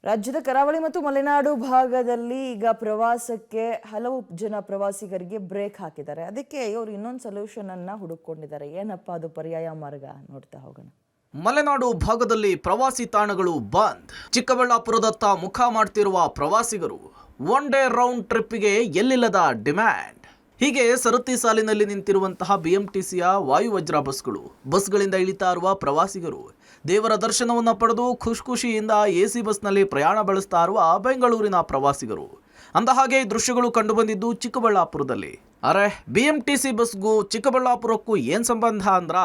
ರಾಜ್ಯದ ಕರಾವಳಿ ಮತ್ತು ಮಲೆನಾಡು ಭಾಗದಲ್ಲಿ ಈಗ ಪ್ರವಾಸಕ್ಕೆ ಹಲವು ಜನ ಪ್ರವಾಸಿಗರಿಗೆ ಬ್ರೇಕ್ ಹಾಕಿದ್ದಾರೆ. ಅದಕ್ಕೆ ಇವರು ಇನ್ನೊಂದು ಸೊಲ್ಯೂಷನ್ ಅನ್ನ ಹುಡುಕೊಂಡಿದ್ದಾರೆ. ಏನಪ್ಪಾ ಅದು ಪರ್ಯಾಯ ಮಾರ್ಗ ನೋಡ್ತಾ ಹೋಗೋಣ. ಮಲೆನಾಡು ಭಾಗದಲ್ಲಿ ಪ್ರವಾಸಿ ತಾಣಗಳು ಬಂದ್. ಚಿಕ್ಕಬಳ್ಳಾಪುರದತ್ತ ಮುಖ ಮಾಡ್ತಿರುವ ಪ್ರವಾಸಿಗರು ಒನ್ ಡೇ ರೌಂಡ್ ಟ್ರಿಪ್ಗೆ ಎಲ್ಲಿಲ್ಲದ ಡಿಮ್ಯಾಂಡ್. ಹೀಗೆ ಸರತಿ ಸಾಲಿನಲ್ಲಿ ನಿಂತಿರುವಂತಹ ಬಿಎಂಟಿಸಿಯ ವಾಯುವಜ್ರ ಬಸ್ಗಳಿಂದ ಇಳಿತಾ ಇರುವ ಪ್ರವಾಸಿಗರು ದೇವರ ದರ್ಶನವನ್ನು ಪಡೆದು ಖುಷಿಯಿಂದ ಎಸಿ ಬಸ್ನಲ್ಲಿ ಪ್ರಯಾಣ ಬೆಳೆಸ್ತಾ ಇರುವ ಬೆಂಗಳೂರಿನ ಪ್ರವಾಸಿಗರು. ಅಂದಹಾಗೆ ಈ ದೃಶ್ಯಗಳು ಕಂಡುಬಂದಿದ್ದು ಚಿಕ್ಕಬಳ್ಳಾಪುರದಲ್ಲಿ. ಅರೆ, ಬಿಎಂಟಿಸಿ ಬಸ್ಗೂ ಚಿಕ್ಕಬಳ್ಳಾಪುರಕ್ಕೂ ಏನ್ ಸಂಬಂಧ ಅಂದ್ರ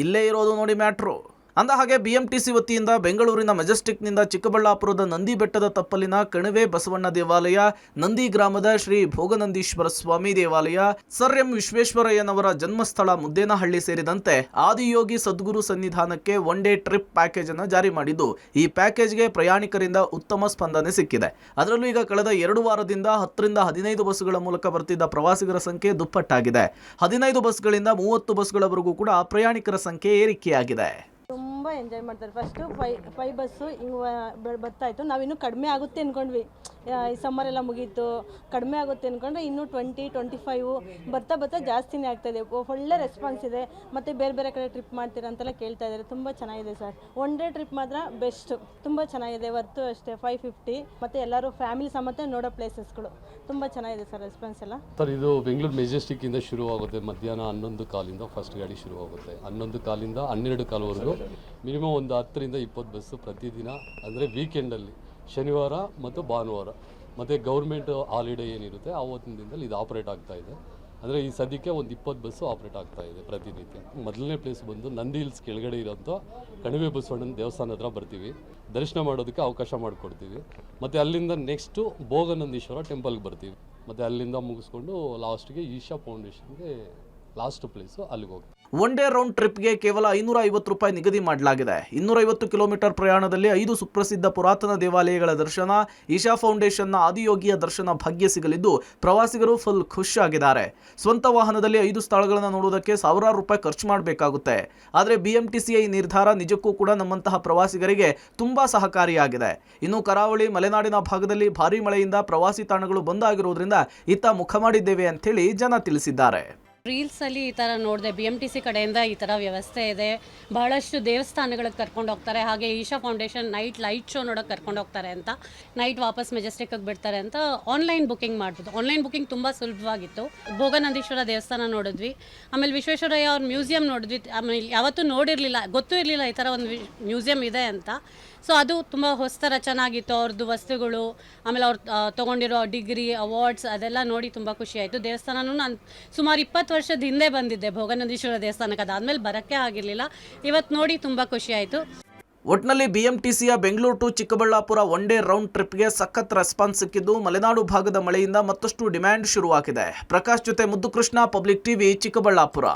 ಇಲ್ಲೇ ಇರೋದು ನೋಡಿ ಮ್ಯಾಟ್ರು. ಅಂದಹಾಗೆ ಬಿಎಂಟಿಸಿ ವತಿಯಿಂದ ಬೆಂಗಳೂರಿನ ಮೆಜೆಸ್ಟಿಕ್ನಿಂದ ಚಿಕ್ಕಬಳ್ಳಾಪುರದ ನಂದಿ ಬೆಟ್ಟದ ತಪ್ಪಲಿನ ಕಣಿವೆ ಬಸವಣ್ಣ ದೇವಾಲಯ, ನಂದಿ ಗ್ರಾಮದ ಶ್ರೀ ಭೋಗನಂದೀಶ್ವರ ಸ್ವಾಮಿ ದೇವಾಲಯ, ಸರ್ ಎಂ ವಿಶ್ವೇಶ್ವರಯ್ಯನವರ ಜನ್ಮಸ್ಥಳ ಮುದ್ದೇನಹಳ್ಳಿ ಸೇರಿದಂತೆ ಆದಿಯೋಗಿ ಸದ್ಗುರು ಸನ್ನಿಧಾನಕ್ಕೆ ಒನ್ ಡೇ ಟ್ರಿಪ್ ಪ್ಯಾಕೇಜ್ ಅನ್ನು ಜಾರಿ ಮಾಡಿದ್ದು, ಈ ಪ್ಯಾಕೇಜ್ಗೆ ಪ್ರಯಾಣಿಕರಿಂದ ಉತ್ತಮ ಸ್ಪಂದನೆ ಸಿಕ್ಕಿದೆ. ಅದರಲ್ಲೂ ಈಗ ಕಳೆದ 2 ವಾರದಿಂದ 10 ರಿಂದ 15 ಬಸ್ಗಳ ಮೂಲಕ ಬರ್ತಿದ್ದ ಪ್ರವಾಸಿಗರ ಸಂಖ್ಯೆ ದುಪ್ಪಟ್ಟಾಗಿದೆ. 15 ಬಸ್ಗಳಿಂದ 30 ಬಸ್ಗಳವರೆಗೂ ಕೂಡ ಪ್ರಯಾಣಿಕರ ಸಂಖ್ಯೆ ಏರಿಕೆಯಾಗಿದೆ. ತುಂಬ ಎಂಜಾಯ್ ಮಾಡ್ತಾರೆ. ಫಸ್ಟು ಫೈ ಬಸ್ಸು ಹಿಂಗೆ ಬರ್ತಾಯಿತ್ತು. ನಾವಿನ್ನೂ ಕಡಿಮೆ ಆಗುತ್ತೆ ಅಂದ್ಕೊಂಡ್ವಿ. ಈ ಸಮ್ಮರ್ ಎಲ್ಲ ಮುಗೀತು, ಕಡಿಮೆ ಆಗುತ್ತೆ ಅಂದ್ಕೊಂಡ್ರೆ ಇನ್ನೂ 20-25 ಬರ್ತಾ ಜಾಸ್ತಿನೇ ಆಗ್ತಾಯಿದೆ. ಒಳ್ಳೆ ರೆಸ್ಪಾನ್ಸ್ ಇದೆ. ಮತ್ತು ಬೇರೆ ಕಡೆ ಟ್ರಿಪ್ ಮಾಡ್ತೀರಾ ಅಂತೆಲ್ಲ ಕೇಳ್ತಾ ಇದ್ದಾರೆ. ತುಂಬ ಚೆನ್ನಾಗಿದೆ ಸರ್. ಒನ್ ಡೇ ಟ್ರಿಪ್ ಮಾತ್ರ ಬೆಸ್ಟ್, ತುಂಬ ಚೆನ್ನಾಗಿದೆ. ವರ್ತು ಅಷ್ಟೇ 550. ಮತ್ತು ಎಲ್ಲರೂ ಫ್ಯಾಮಿಲಿ ಸಮೇತ ನೋಡೋ ಪ್ಲೇಸಸ್ಗಳು ತುಂಬ ಚೆನ್ನಾಗಿದೆ ಸರ್. ರೆಸ್ಪಾನ್ಸ್ ಎಲ್ಲ ಸರ್, ಇದು ಬೆಂಗಳೂರು ಮೆಜೆಸ್ಟಿಕ್ಕಿಂದ ಶುರುವಾಗುತ್ತೆ. ಮಧ್ಯಾಹ್ನ 11 ಕಾಲಿಂದ ಫಸ್ಟ್ ಗಾಡಿ ಶುರುವಾಗುತ್ತೆ. 11 ಕಾಲಿಂದ 12 ಕಾಲ್ವರೆಗೂ ಮಿನಿಮಮ್ ಒಂದು 10 ರಿಂದ 20 ಬಸ್ಸು ಪ್ರತಿದಿನ. ಅಂದರೆ ವೀಕೆಂಡಲ್ಲಿ ಶನಿವಾರ ಮತ್ತು ಭಾನುವಾರ ಮತ್ತು ಗೌರ್ಮೆಂಟ್ ಹಾಲಿಡೇ ಏನಿರುತ್ತೆ ಆವತ್ತಿನ ದಿನದಲ್ಲಿ ಇದು ಆಪ್ರೇಟ್ ಆಗ್ತಾ ಇದೆ. ಅಂದರೆ ಈ ಸದ್ಯಕ್ಕೆ ಒಂದು 20 ಬಸ್ಸು ಆಪ್ರೇಟ್ ಆಗ್ತಾ ಇದೆ ಪ್ರತಿನಿತ್ಯ. ಮೊದಲನೇ ಪ್ಲೇಸ್ ಬಂದು ನಂದಿ ಹಿಲ್ಸ್ ಕೆಳಗಡೆ ಇರೋಂಥ ಕಣಿವೆ ಬಸವಣ್ಣನ ದೇವಸ್ಥಾನ ಹತ್ರ ಬರ್ತೀವಿ, ದರ್ಶನ ಮಾಡೋದಕ್ಕೆ ಅವಕಾಶ ಮಾಡಿಕೊಡ್ತೀವಿ. ಮತ್ತು ಅಲ್ಲಿಂದ ನೆಕ್ಸ್ಟು ಭೋಗನಂದೀಶ್ವರ ಟೆಂಪಲ್ಗೆ ಬರ್ತೀವಿ. ಮತ್ತು ಅಲ್ಲಿಂದ ಮುಗಿಸ್ಕೊಂಡು ಲಾಸ್ಟ್ಗೆ ಈಶಾ ಫೌಂಡೇಶನ್ಗೆ ಲಾಸ್ಟ್ ಪ್ಲೇಸು ಅಲ್ಲಿಗೆ ಹೋಗ್ತೀವಿ. ಒನ್ ಡೇ ರೌಂಡ್ ಟ್ರಿಪ್ಗೆ ಕೇವಲ 550 ರೂಪಾಯಿ ನಿಗದಿ ಮಾಡಲಾಗಿದೆ. 250 ಕಿಲೋಮೀಟರ್ ಪ್ರಯಾಣದಲ್ಲಿ 5 ಸುಪ್ರಸಿದ್ಧ ಪುರಾತನ ದೇವಾಲಯಗಳ ದರ್ಶನ, ಈಶಾ ಫೌಂಡೇಶನ್ನ ಆದಿಯೋಗಿಯ ದರ್ಶನ ಭಾಗ್ಯ ಸಿಗಲಿದ್ದು ಪ್ರವಾಸಿಗರು ಫುಲ್ ಖುಷಿಯಾಗಿದ್ದಾರೆ. ಸ್ವಂತ ವಾಹನದಲ್ಲಿ 5 ಸ್ಥಳಗಳನ್ನು ನೋಡುವುದಕ್ಕೆ ಸಾವಿರಾರು ರೂಪಾಯಿ ಖರ್ಚು ಮಾಡಬೇಕಾಗುತ್ತೆ. ಆದರೆ ಬಿಎಂಟಿಸಿಯ ಈ ನಿರ್ಧಾರ ನಿಜಕ್ಕೂ ಕೂಡ ನಮ್ಮಂತಹ ಪ್ರವಾಸಿಗರಿಗೆ ತುಂಬಾ ಸಹಕಾರಿಯಾಗಿದೆ. ಇನ್ನು ಕರಾವಳಿ ಮಲೆನಾಡಿನ ಭಾಗದಲ್ಲಿ ಭಾರೀ ಮಳೆಯಿಂದ ಪ್ರವಾಸಿ ತಾಣಗಳು ಬಂದಾಗಿರುವುದರಿಂದ ಇತ್ತ ಮುಖ ಮಾಡಿದ್ದೇವೆ ಅಂತೇಳಿ ಜನ ತಿಳಿಸಿದ್ದಾರೆ. ರೀಲ್ಸಲ್ಲಿ ಈ ಥರ ನೋಡಿದೆ, BMTC ಕಡೆಯಿಂದ ಈ ಥರ ವ್ಯವಸ್ಥೆ ಇದೆ. ಬಹಳಷ್ಟು ದೇವಸ್ಥಾನಗಳಿಗೆ ಕರ್ಕೊಂಡು ಹೋಗ್ತಾರೆ. ಹಾಗೆ Isha foundation night light show ನೋಡೋಕೆ ಕರ್ಕೊಂಡು ಹೋಗ್ತಾರೆ ಅಂತ, ನೈಟ್ ವಾಪಸ್ ಮೆಜೆಸ್ಟಿಕ್ಗೆ ಬಿಡ್ತಾರೆ ಅಂತ ಆನ್ಲೈನ್ ಬುಕ್ಕಿಂಗ್ ಮಾಡ್ಬೋದು. ಆನ್ಲೈನ್ ಬುಕ್ಕಿಂಗ್ ತುಂಬ ಸುಲಭವಾಗಿತ್ತು. ಭೋಗನಂದೀಶ್ವರ ದೇವಸ್ಥಾನ ನೋಡಿದ್ವಿ, ಆಮೇಲೆ ವಿಶ್ವೇಶ್ವರಯ್ಯ ಅವ್ರ ಮ್ಯೂಸಿಯಂ ನೋಡಿದ್ವಿ. ಆಮೇಲೆ ಯಾವತ್ತೂ ನೋಡಿರಲಿಲ್ಲ, ಗೊತ್ತೂ ಇರಲಿಲ್ಲ ಈ ಥರ ಒಂದು ಮ್ಯೂಸಿಯಂ ಇದೆ ಅಂತ. ಸೊ ಅದು ತುಂಬ ಹೊಸತರ ಚೆನ್ನಾಗಿತ್ತು. ಅವ್ರದ್ದು ವಸ್ತುಗಳು, ಆಮೇಲೆ ಅವ್ರು ತೊಗೊಂಡಿರೋ ಡಿಗ್ರಿ ಅವಾರ್ಡ್ಸ್ ಅದೆಲ್ಲ ನೋಡಿ ತುಂಬ ಖುಷಿ ಆಯಿತು. ದೇವಸ್ಥಾನನೂ ನಾನು ಸುಮಾರು 20 ವರ್ಷದ ಹಿಂದೆ ಬಂದಿದ್ದೆ ಭೋಗನಂದೀಶ್ವರ ದೇವಸ್ಥಾನಕ್ಕೆ, ಅದಾದಮೇಲೆ ಬರೋಕ್ಕೆ ಆಗಿರಲಿಲ್ಲ. ಇವತ್ತು ನೋಡಿ ತುಂಬ ಖುಷಿ ಆಯಿತು. ಒಟ್ನಲ್ಲಿ ಬಿಎಂಟಿಸಿಯ Bengaluru to Chikkaballapur one day round ಟ್ರಿಪ್ಗೆ ಸಖತ್ ರೆಸ್ಪಾನ್ಸ್ ಸಿಕ್ಕಿದ್ದು ಮಲೆನಾಡು ಭಾಗದ ಮಳೆಯಿಂದ ಮತ್ತಷ್ಟು ಡಿಮ್ಯಾಂಡ್ ಶುರುವಾಗಿದೆ. ಪ್ರಕಾಶ್ ಜೊತೆ ಮುದ್ದು ಕೃಷ್ಣ, ಪಬ್ಲಿಕ್ ಟಿವಿ, ಚಿಕ್ಕಬಳ್ಳಾಪುರ.